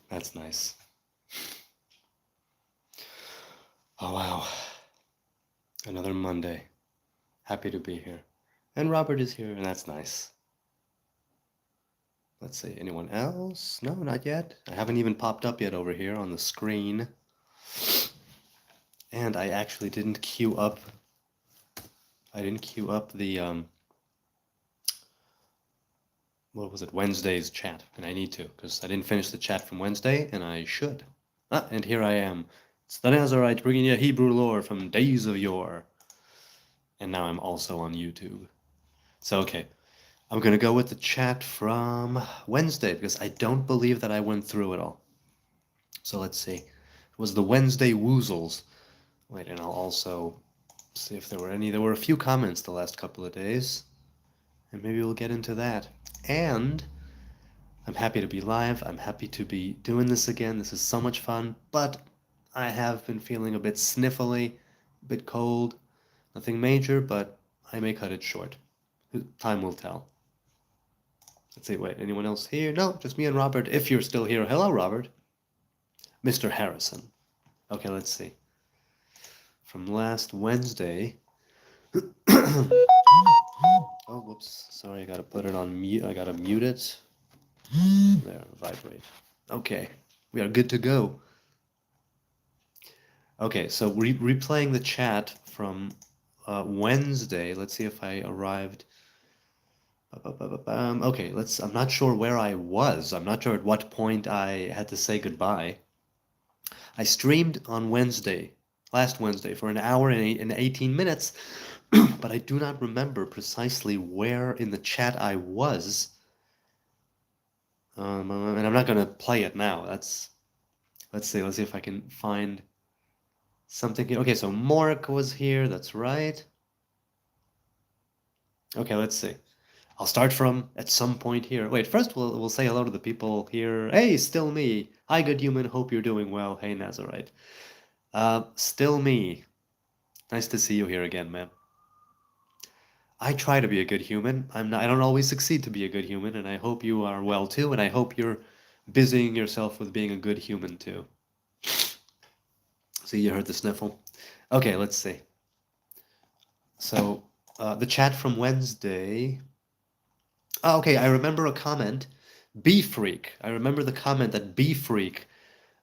That's nice. Oh, wow. Another Monday. Happy to be here. And Robert is here, and that's nice. Let's see, anyone else? No, not yet. I haven't even popped up yet over here on the screen. And I actually didn't queue up. I didn't queue up the what was it? Wednesday's chat, and I need to because I didn't finish the chat from Wednesday, and I should. Ah, and here I am. It's the Nazarite bringing you Hebrew lore from days of yore. And now I'm also on YouTube. So okay, I'm gonna go with the chat from Wednesday because I don't believe that I went through it all. So let's see. It was the Wednesday woozles. Wait, and I'll also see if there were any. There were a few comments the last couple of days, and maybe we'll get into that. And I'm happy to be live. I'm happy to be doing this again. This is so much fun, but I have been feeling a bit sniffly, a bit cold. Nothing major, but I may cut it short. Time will tell. Let's see, wait, anyone else here? No, just me and Robert, if you're still here. Hello, Robert. Mr. Harrison. Okay, let's see. From last Wednesday. Oh, whoops. Sorry, I gotta put it on mute. I gotta mute it. There, vibrate. Okay, we are good to go. Okay, so replaying the chat from Wednesday. Let's see if I arrived. Okay, I'm not sure where I was. I'm not sure at what point I had to say goodbye. I streamed on Wednesday, last Wednesday, for an hour and 18 minutes, but I do not remember precisely where in the chat I was. And I'm not gonna play it now. Let's see if I can find something here. Okay, so Morik was here, that's right. Okay, let's see. I'll start from at some point here. Wait, first we'll say hello to the people here. Hey, still me. Hi, good human. Hope you're doing well. Hey, Nazarite. Still me. Nice to see you here again, man. I try to be a good human. I don't always succeed to be a good human, and I hope you are well too, and I hope you're busying yourself with being a good human too. See, you heard the sniffle. Okay, let's see. So, the chat from Wednesday. Oh, okay, I remember a comment. B-Freak. I remember the comment that B-Freak,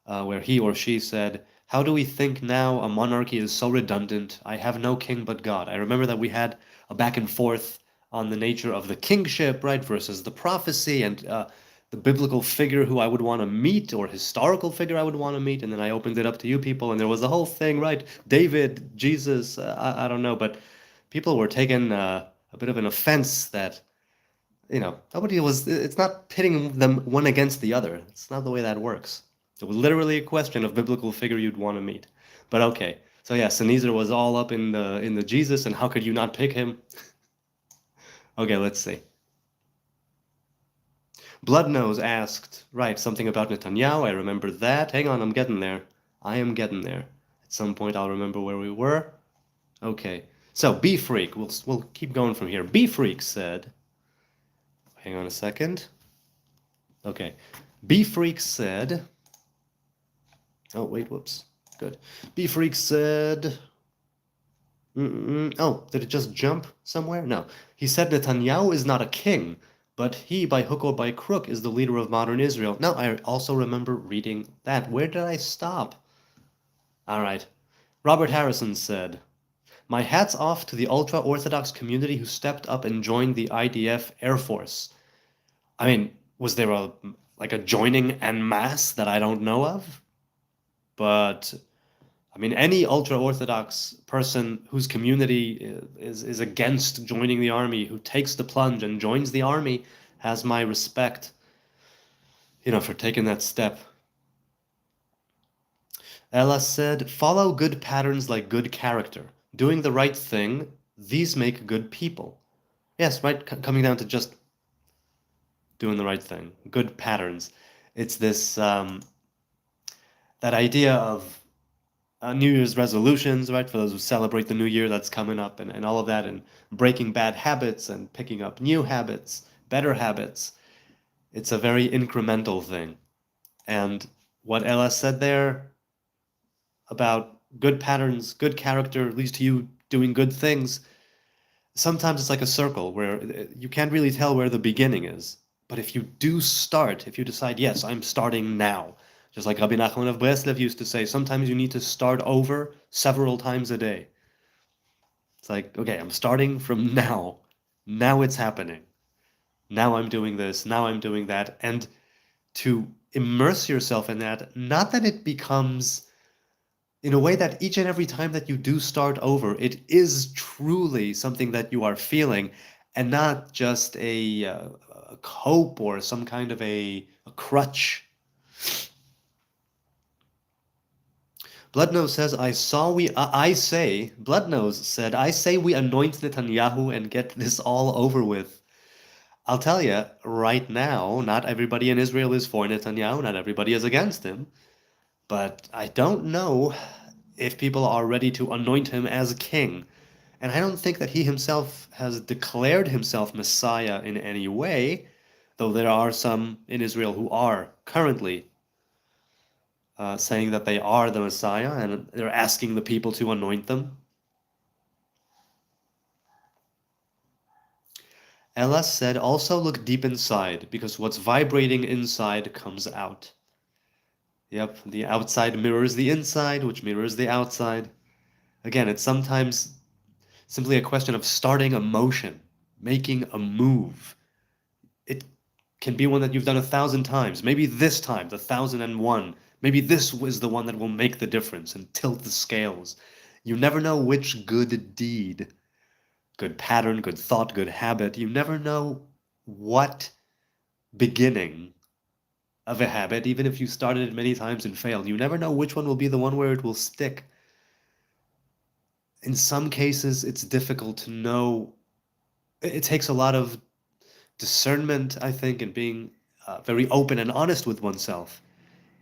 where he or she said, "How do we think now a monarchy is so redundant? I have no king but God." I remember that we had a back and forth on the nature of the kingship, right, versus the prophecy and the biblical figure who I would want to meet or historical figure I would want to meet. And then I opened it up to you people, and there was the whole thing, right? David, Jesus, I don't know, but people were taking a bit of an offense that nobody was, it's not pitting them one against the other. It's not the way that works. It was literally a question of biblical figure you'd want to meet. But okay. So yeah, Sneezer was all up in the Jesus, and how could you not pick him? Okay, let's see. Bloodnose asked, right, something about Netanyahu. I remember that. Hang on, I'm getting there. I am getting there. At some point I'll remember where we were. Okay. So B-Freak, we'll keep going from here. B-Freak said, hang on a second. Okay. B-Freak said, oh, wait, whoops. Good. B-Freak said, oh, did it just jump somewhere? No. He said Netanyahu is not a king, but he, by hook or by crook, is the leader of modern Israel. Now, I also remember reading that. Where did I stop? All right. Robert Harrison said, "My hat's off to the ultra-Orthodox community who stepped up and joined the IDF Air Force." I mean, was there a joining en masse that I don't know of? But I mean, any ultra-Orthodox person whose community is against joining the army, who takes the plunge and joins the army, has my respect, for taking that step. Ella said, "Follow good patterns like good character. Doing the right thing, these make good people." Yes, right, coming down to just doing the right thing. Good patterns. It's this, that idea of New Year's resolutions, right? For those who celebrate the new year that's coming up and all of that, and breaking bad habits and picking up new habits, better habits. It's a very incremental thing. And what Ella said there about good patterns, good character leads to you doing good things. Sometimes it's like a circle where you can't really tell where the beginning is. But if you do start, if you decide, yes, I'm starting now, just like Rabbi Nachman of Breslev used to say, sometimes you need to start over several times a day. It's like, okay, I'm starting from now. Now it's happening. Now I'm doing this. Now I'm doing that. And to immerse yourself in that, not that it becomes in a way that each and every time that you do start over, it is truly something that you are feeling and not just a cope or some kind of a crutch. Bloodnose says, I say, Bloodnose said, I say we anoint Netanyahu and get this all over with. I'll tell you, right now, not everybody in Israel is for Netanyahu, not everybody is against him, but I don't know if people are ready to anoint him as king. And I don't think that he himself has declared himself Messiah in any way, though there are some in Israel who are currently saying that they are the Messiah, and they're asking the people to anoint them. Ella said, also look deep inside, because what's vibrating inside comes out. Yep, the outside mirrors the inside, which mirrors the outside. Again, it's sometimes simply a question of starting a motion, making a move. It can be one that you've done 1,000 times. Maybe this time, the 1,001. Maybe this was the one that will make the difference and tilt the scales. You never know which good deed, good pattern, good thought, good habit, you never know what beginning of a habit, even if you started it many times and failed, you never know which one will be the one where it will stick. In some cases, it's difficult to know. It takes a lot of discernment, I think, and being very open and honest with oneself.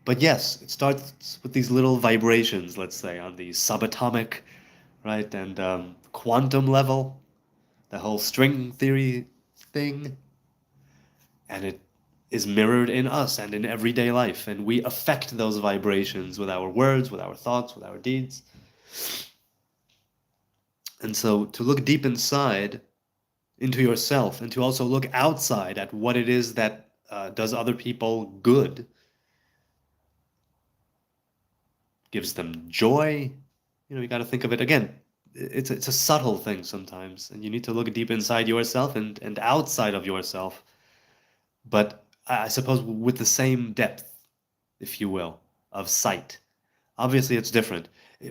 But yes, it starts with these little vibrations, let's say, on the subatomic, right, and quantum level, the whole string theory thing, and it is mirrored in us and in everyday life, and we affect those vibrations with our words, with our thoughts, with our deeds. And so to look deep inside into yourself and to also look outside at what it is that does other people good, gives them joy. You got to think of it again. It's a subtle thing sometimes, and you need to look deep inside yourself and outside of yourself. But I suppose with the same depth, if you will, of sight. Obviously, it's different.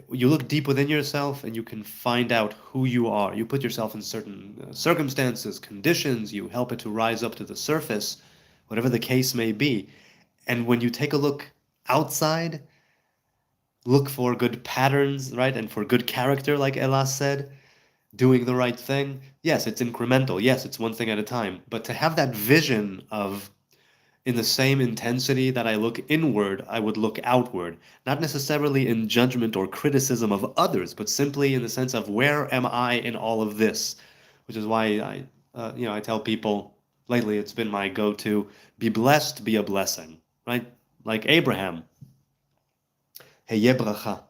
You look deep within yourself and you can find out who you are. You put yourself in certain circumstances, conditions, you help it to rise up to the surface, whatever the case may be. And when you take a look outside, look for good patterns, right? And for good character, like Elas said, doing the right thing. Yes, it's incremental. Yes, it's one thing at a time. But to have that vision of, in the same intensity that I look inward, I would look outward. Not necessarily in judgment or criticism of others, but simply in the sense of where am I in all of this? Which is why I tell people lately it's been my go-to: be blessed, be a blessing, right? Like Abraham, heye bracha,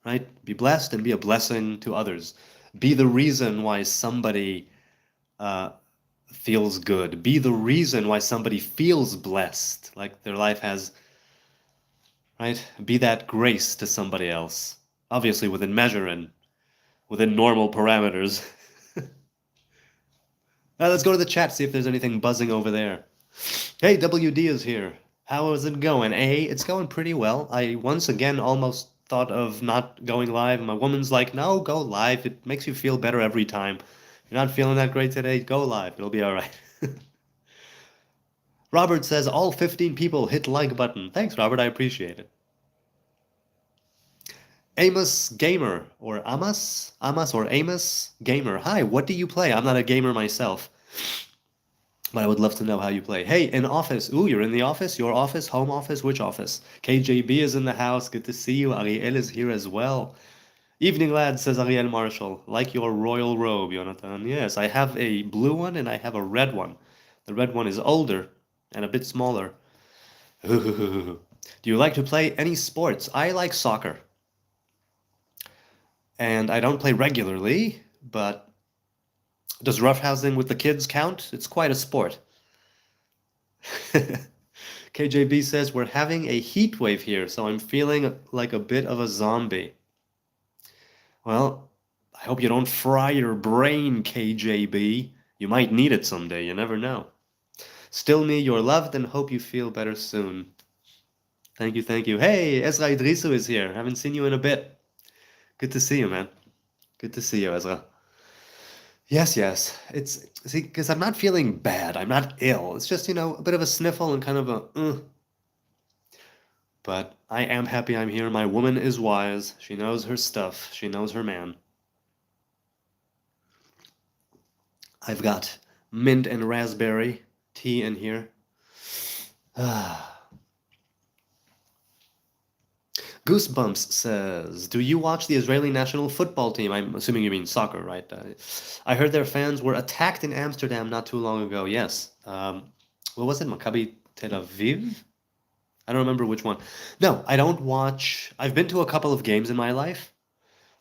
right? Be blessed and be a blessing to others. Be the reason why somebody feels good. Be the reason why somebody feels blessed, like their life has, right? Be that grace to somebody else, obviously within measure and within normal parameters. Now let's go to the chat, see if there's anything buzzing over there. Hey, WD is here. How is it going? It's going pretty well. I once again almost thought of not going live. My woman's like, no, go live. It makes you feel better every time. You're not feeling that great today? Go live. It'll be all right. Robert says, all 15 people hit like button. Thanks, Robert. I appreciate it. Amos Gamer, or Amos or Amos Gamer. Hi, what do you play? I'm not a gamer myself, but I would love to know how you play. Hey, in office. Ooh, you're in the office? Your office? Home office? Which office? KJB is in the house. Good to see you. Ariel is here as well. Evening, lad, says Ariel Marshall. Like your royal robe, Jonathan. Yes, I have a blue one and I have a red one. The red one is older and a bit smaller. Do you like to play any sports? I like soccer. And I don't play regularly, but does roughhousing with the kids count? It's quite a sport. KJB says we're having a heat wave here, so I'm feeling like a bit of a zombie. Well, I hope you don't fry your brain, KJB. You might need it someday, you never know. Still me, you're loved, and hope you feel better soon. Thank you, thank you. Hey, Ezra Idrisu is here. Haven't seen you in a bit. Good to see you, man. Good to see you, Ezra. Yes, yes. It's see, because I'm not feeling bad. I'm not ill. It's just, a bit of a sniffle and kind of a. But I am happy I'm here. My woman is wise. She knows her stuff. She knows her man. I've got mint and raspberry tea in here. Goosebumps says, do you watch the Israeli national football team? I'm assuming you mean soccer, right? I heard their fans were attacked in Amsterdam not too long ago. Yes. What was it? Maccabi Tel Aviv? I don't remember which one. No, I don't watch. I've been to a couple of games in my life,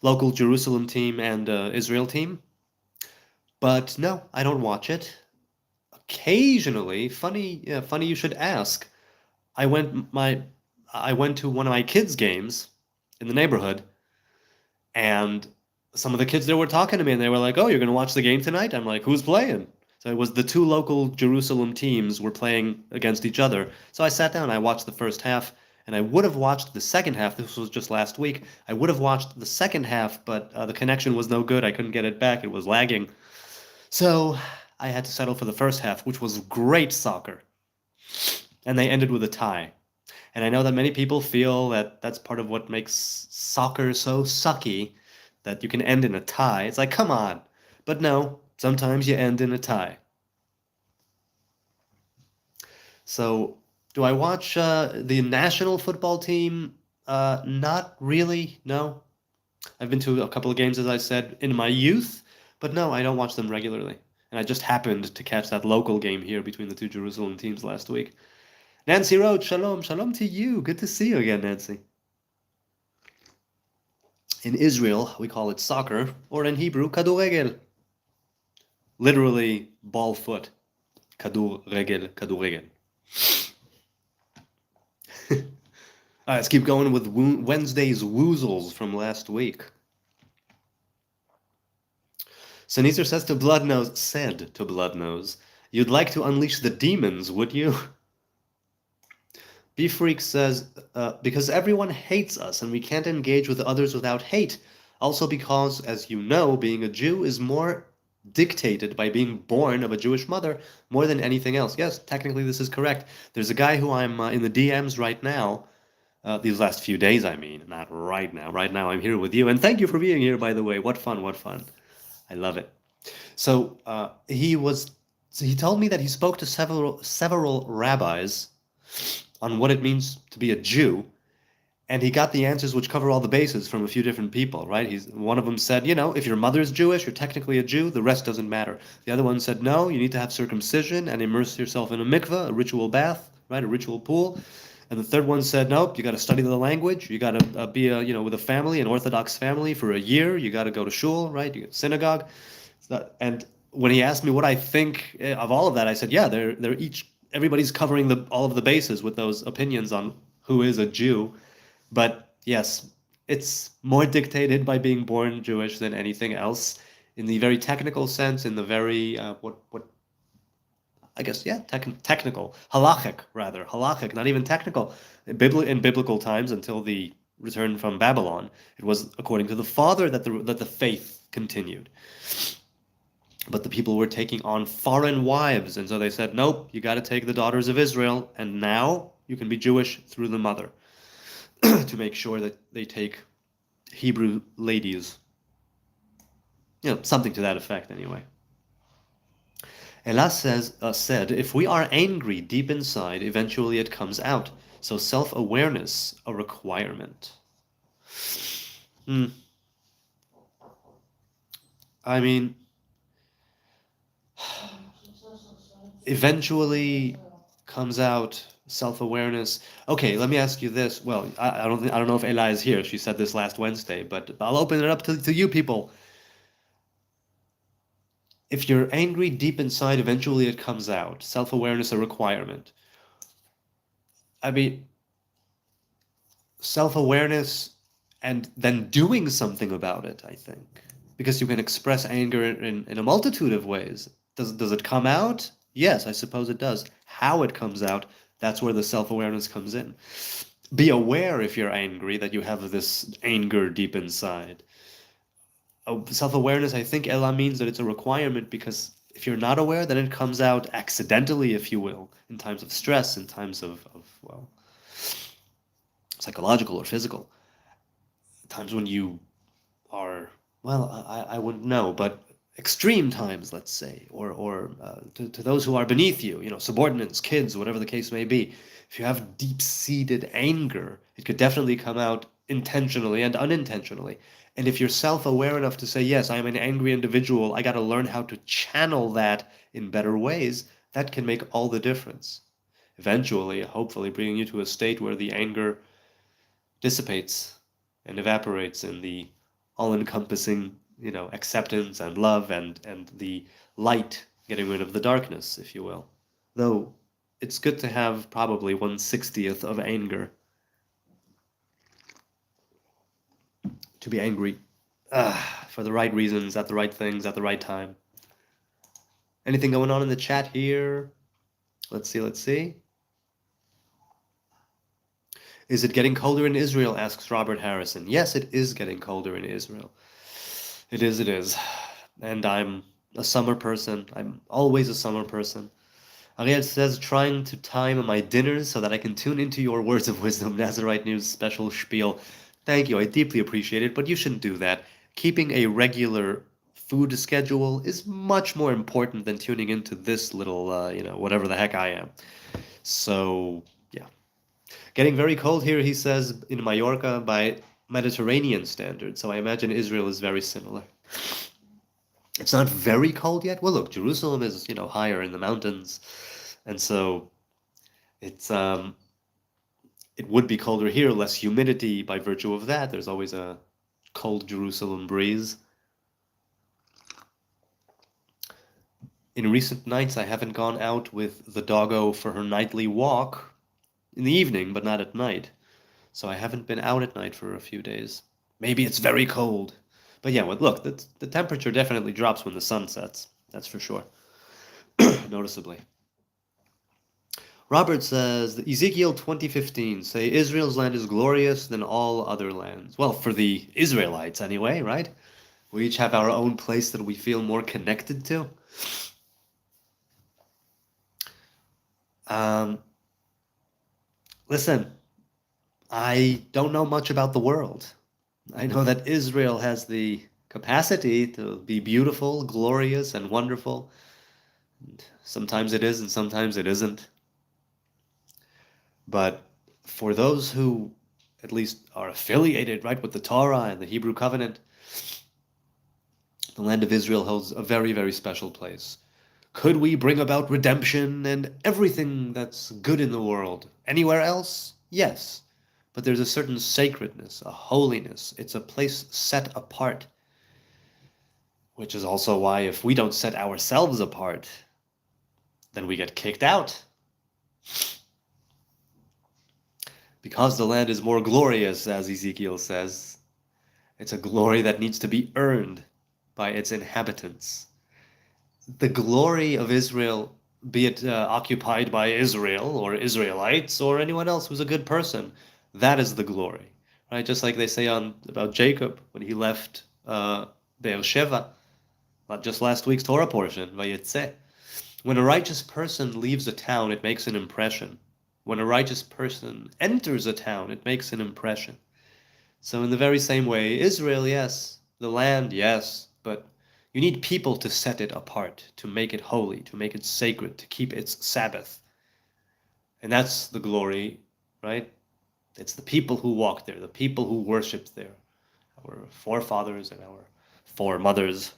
local Jerusalem team and Israel team. But no, I don't watch it. Occasionally, funny you should ask. I went my I went to one of my kids' games in the neighborhood, and some of the kids there were talking to me, and they were like, "Oh, you're gonna watch the game tonight?" I'm like, "Who's playing?" So it was the two local Jerusalem teams were playing against each other. So I sat down, I watched the first half, and I would have watched the second half. This was just last week. I would have watched the second half, but the connection was no good. I couldn't get it back. It was lagging. So I had to settle for the first half, which was great soccer. And they ended with a tie. And I know that many people feel that that's part of what makes soccer so sucky, that you can end in a tie. It's like, come on. But no, sometimes you end in a tie. So, do I watch the national football team? Not really, no. I've been to a couple of games, as I said, in my youth, but no, I don't watch them regularly. And I just happened to catch that local game here between the two Jerusalem teams last week. Nancy Road, shalom, shalom to you. Good to see you again, Nancy. In Israel, we call it soccer, or in Hebrew, kaduregel. Literally, ball foot. Kadur regel. All right, let's keep going with Wednesday's woozles from last week. Sneezer said to Bloodnose, you'd like to unleash the demons, would you? B-Freak says, because everyone hates us and we can't engage with others without hate. Also because, as you know, being a Jew is more dictated by being born of a Jewish mother more than anything else. Yes, technically this is correct. There's a guy who I'm in the DMs right now, these last few days, I mean, not right now. Right now I'm here with you, and thank you for being here, by the way. What fun, what fun. I love it. So he told me that he spoke to several rabbis on what it means to be a Jew, and he got the answers which cover all the bases from a few different people, right? One of them said, if your mother's Jewish, you're technically a Jew, the rest doesn't matter. The other one said, no, you need to have circumcision and immerse yourself in a mikveh, a ritual bath, right, a ritual pool. And the third one said, nope, you got to study the language, you got to be with a family, an Orthodox family for a year, you got to go to shul, right, you get synagogue. And when he asked me what I think of all of that, I said, yeah, everybody's covering all of the bases with those opinions on who is a Jew. But yes, it's more dictated by being born Jewish than anything else, in the very technical sense, in the very technical, halachic, not even technical. In biblical times, until the return from Babylon, it was according to the father that the faith continued. But the people were taking on foreign wives, and so they said, nope, you got to take the daughters of Israel, and now you can be Jewish through the mother, to make sure that they take Hebrew ladies. Something to that effect, anyway. Ella said, if we are angry deep inside, eventually it comes out. So self-awareness, a requirement. I mean, eventually comes out. self-awareness. Okay, let me ask you this. Well, I don't know if Ella is here. She said this last Wednesday, but I'll open it up to you people. If you're angry deep inside, eventually it comes out. Self-awareness a requirement. I mean, self-awareness and then doing something about it, I think. Because you can express anger in a multitude of ways. Does it come out? Yes, I suppose it does. How it comes out, that's where the self-awareness comes in. Be aware if you're angry that you have this anger deep inside. Self-awareness, I think Ella means that it's a requirement because if you're not aware, then it comes out accidentally, if you will, in times of stress, in times of well, psychological or physical. Times when you are, well, I wouldn't know, but extreme times, let's say, or to those who are beneath you, subordinates, kids, whatever the case may be. If you have deep-seated anger, it could definitely come out intentionally and unintentionally. And if you're self-aware enough to say, yes, I am an angry individual, I got to learn how to channel that in better ways, that can make all the difference. Eventually, hopefully, bringing you to a state where the anger dissipates and evaporates in the all-encompassing, acceptance and love and the light, getting rid of the darkness, if you will. Though it's good to have probably 1/60th of anger to be angry for the right reasons, at the right things, at the right time. Anything going on in the chat here? Let's see. Is it getting colder in Israel? Asks Robert Harrison. Yes, it is getting colder in Israel. It is. And I'm a summer person. I'm always a summer person. Ariel says, trying to time my dinners so that I can tune into your words of wisdom. Nazarite News special spiel. Thank you. I deeply appreciate it, but you shouldn't do that. Keeping a regular food schedule is much more important than tuning into this little, whatever the heck I am. So, yeah. Getting very cold here, he says, in Mallorca by Mediterranean standards. So I imagine Israel is very similar. It's not very cold yet. Well, look, Jerusalem is, higher in the mountains. And so it's it would be colder here, less humidity by virtue of that. There's always a cold Jerusalem breeze. In recent nights, I haven't gone out with the doggo for her nightly walk in the evening, but not at night. So I haven't been out at night for a few days. Maybe it's very cold. But yeah, well, look, the temperature definitely drops when the sun sets. That's for sure. Noticeably. Robert says, Ezekiel 20:15, say Israel's land is glorious than all other lands. Well, for the Israelites anyway, right? We each have our own place that we feel more connected to. Listen, I don't know much about the world. I know that Israel has the capacity to be beautiful, glorious, and wonderful. And sometimes it is, and sometimes it isn't. But for those who at least are affiliated, right, with the Torah and the Hebrew covenant, the land of Israel holds a very, very special place. Could we bring about redemption and everything that's good in the world anywhere else? Yes. But there's a certain sacredness, a holiness. It's a place set apart. Which is also why if we don't set ourselves apart, then we get kicked out. Because the land is more glorious, as Ezekiel says, it's a glory that needs to be earned by its inhabitants. The glory of Israel, be it occupied by Israel or Israelites or anyone else who's a good person, that is the glory, right? Just like they say about Jacob when he left Beersheba, just last week's Torah portion, Vayetzeh. When a righteous person leaves a town, it makes an impression. When a righteous person enters a town, it makes an impression. So in the very same way, Israel, yes, the land, yes, but you need people to set it apart, to make it holy, to make it sacred, to keep its Sabbath. And that's the glory, right? It's the people who walk there, the people who worship there, our forefathers and our foremothers.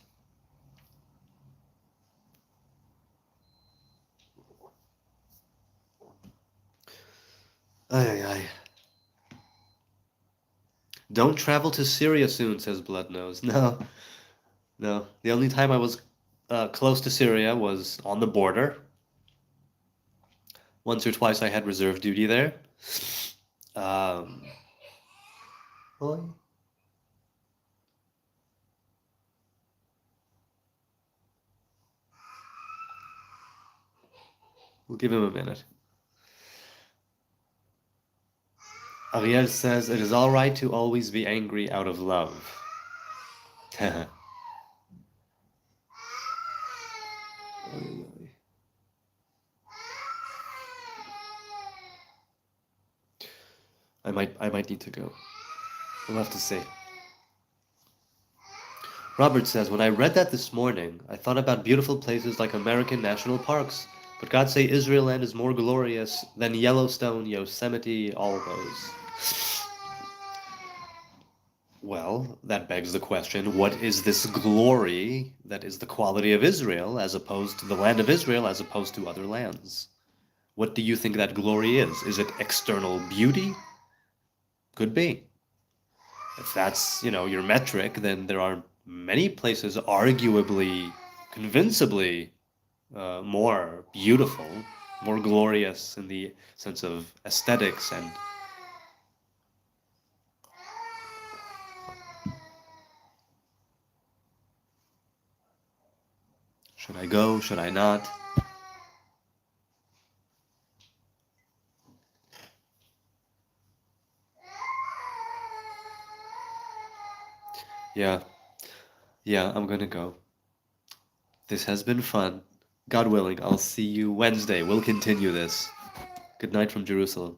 Ay, ay, ay. Don't travel to Syria soon, says Bloodnose. No, no. The only time I was close to Syria was on the border. Once or twice I had reserve duty there. Um, well, we'll give him a minute. Ariel says, it is all right to always be angry out of love. I might need to go. We'll have to see. Robert says, when I read that this morning, I thought about beautiful places like American national parks, but God say Israel land is more glorious than Yellowstone, Yosemite, all those. Well, that begs the question, what is this glory that is the quality of Israel as opposed to the land of Israel as opposed to other lands? What do you think that glory is? Is it external beauty? Could be. If that's, your metric, then there are many places arguably, convincibly more beautiful, more glorious in the sense of aesthetics and should I go? Should I not? Yeah, yeah, I'm gonna go. This has been fun. God willing, I'll see you Wednesday. We'll continue this. Good night from Jerusalem.